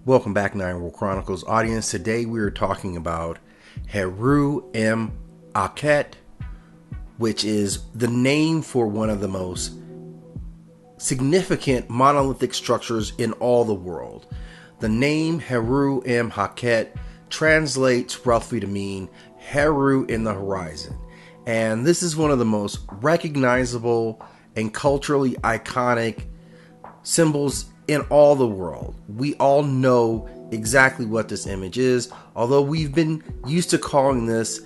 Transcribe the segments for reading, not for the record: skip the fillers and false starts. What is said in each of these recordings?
Welcome back, Nine World Chronicles audience. Today we are talking about Heru Em Akhet, which is the name for one of the most significant monolithic structures in all the world. The name Heru Em Akhet translates roughly to mean Heru in the horizon. And this is one of the most recognizable and culturally iconic symbols in all the world. We all know exactly what this image is, although we've been used to calling this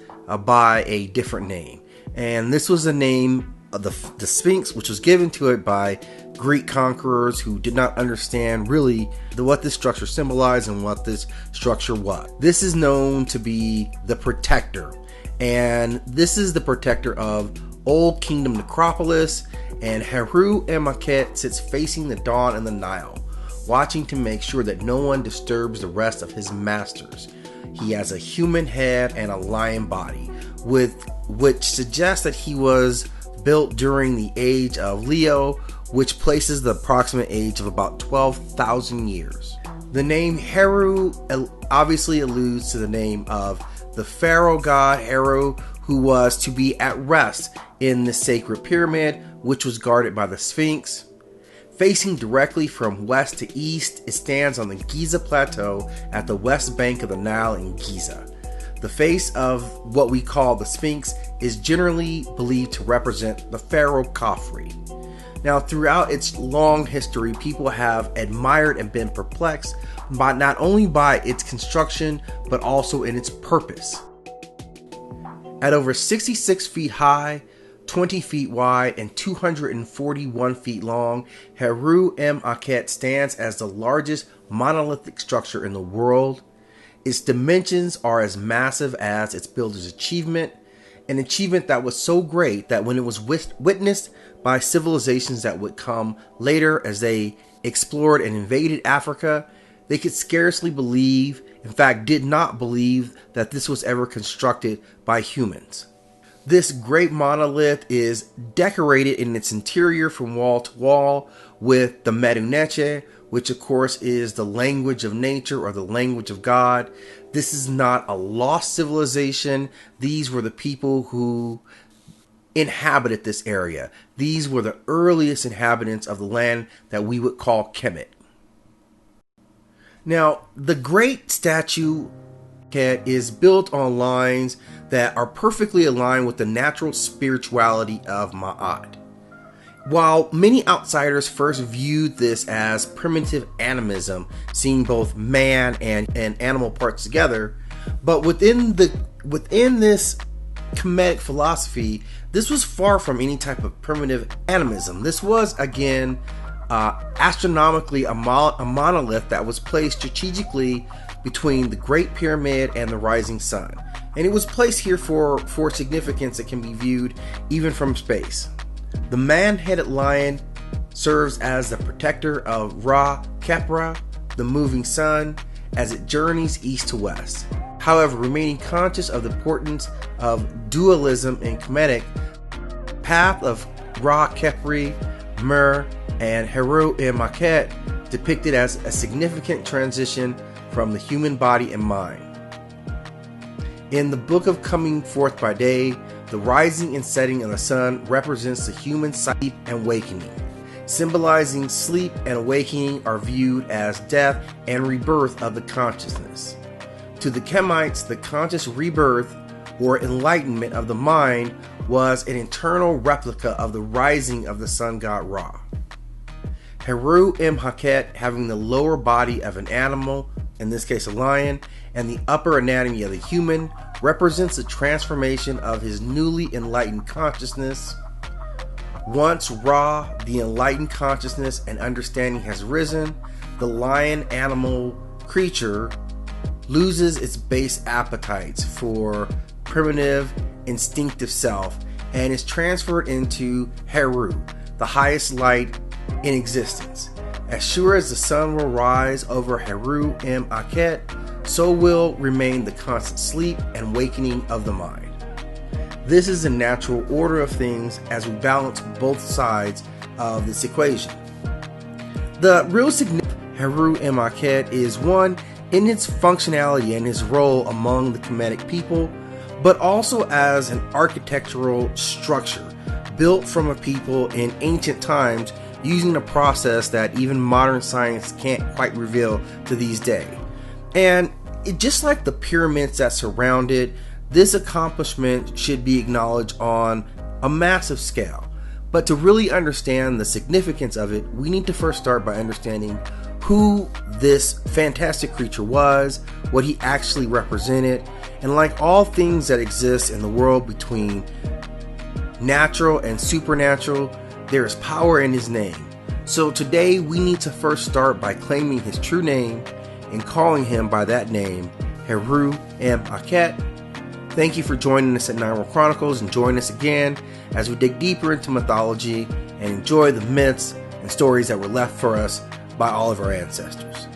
by a different name. And this was the name of the Sphinx, which was given to it by Greek conquerors who did not understand really what this structure symbolized and what this structure was. This is known to be the protector, and this is the protector of Old Kingdom necropolis. And Heru Em Akhet sits facing the dawn and the Nile, watching to make sure that no one disturbs the rest of his masters. He has a human head and a lion body, which suggests that he was built during the age of Leo, which places the approximate age of about 12,000 years. The name Heru obviously alludes to the name of the pharaoh god Heru, who was to be at rest in the sacred pyramid, which was guarded by the Sphinx. Facing directly from west to east, it stands on the Giza Plateau at the west bank of the Nile in Giza. The face of what we call the Sphinx is generally believed to represent the pharaoh Khafre. Now, throughout its long history, people have admired and been perplexed by not only by its construction, but also in its purpose. At over 66 feet high, 20 feet wide, and 241 feet long, Heru Em Akhet stands as the largest monolithic structure in the world. Its dimensions are as massive as its builder's achievement, an achievement that was so great that when it was witnessed by civilizations that would come later as they explored and invaded Africa, they could scarcely believe, in fact did not believe, that this was ever constructed by humans. This great monolith is decorated in its interior from wall to wall with the Medu Neche, which of course is the language of nature or the language of God. This is not a lost civilization. These were the people who inhabited this area. These were the earliest inhabitants of the land that we would call Kemet. Now, the great statue is built on lines that are perfectly aligned with the natural spirituality of Ma'at. While many outsiders first viewed this as primitive animism, seeing both man and animal parts together, but within this Kemetic philosophy, this was far from any type of primitive animism. This was, again, astronomically a monolith that was placed strategically between the Great Pyramid and the rising sun. And it was placed here for significance that can be viewed even from space. The man-headed lion serves as the protector of Ra Khepra, the moving sun, as it journeys east to west. However, remaining conscious of the importance of dualism in Kemetic, path of Ra Khepri, Mer, and Heru Em Akhet depicted as a significant transition from the human body and mind. In the Book of Coming Forth by Day, the rising and setting of the sun represents the human sleep and awakening. Symbolizing sleep and awakening are viewed as death and rebirth of the consciousness. To the Kemites, the conscious rebirth or enlightenment of the mind was an internal replica of the rising of the sun god Ra. Heru Em Akhet, having the lower body of an animal, in this case a lion, and the upper anatomy of the human, represents the transformation of his newly enlightened consciousness. Once Ra, the enlightened consciousness and understanding, has risen, the lion animal creature loses its base appetites for primitive, instinctive self and is transferred into Heru, the highest light in existence. As sure as the sun will rise over Heru Em Akhet, so will remain the constant sleep and wakening of the mind. This is the natural order of things as we balance both sides of this equation. The real significance Heru Em Akhet is one in its functionality and his role among the Kemetic people, but also as an architectural structure built from a people in ancient times using a process that even modern science can't quite reveal to these days. And just like the pyramids that surround it, this accomplishment should be acknowledged on a massive scale. But to really understand the significance of it, we need to first start by understanding who this fantastic creature was, what he actually represented, and like all things that exist in the world between natural and supernatural, there is power in his name. So today we need to first start by claiming his true name and calling him by that name, Heru Em Akhet. Thank you for joining us at Nine World Chronicles, and join us again as we dig deeper into mythology and enjoy the myths and stories that were left for us by all of our ancestors.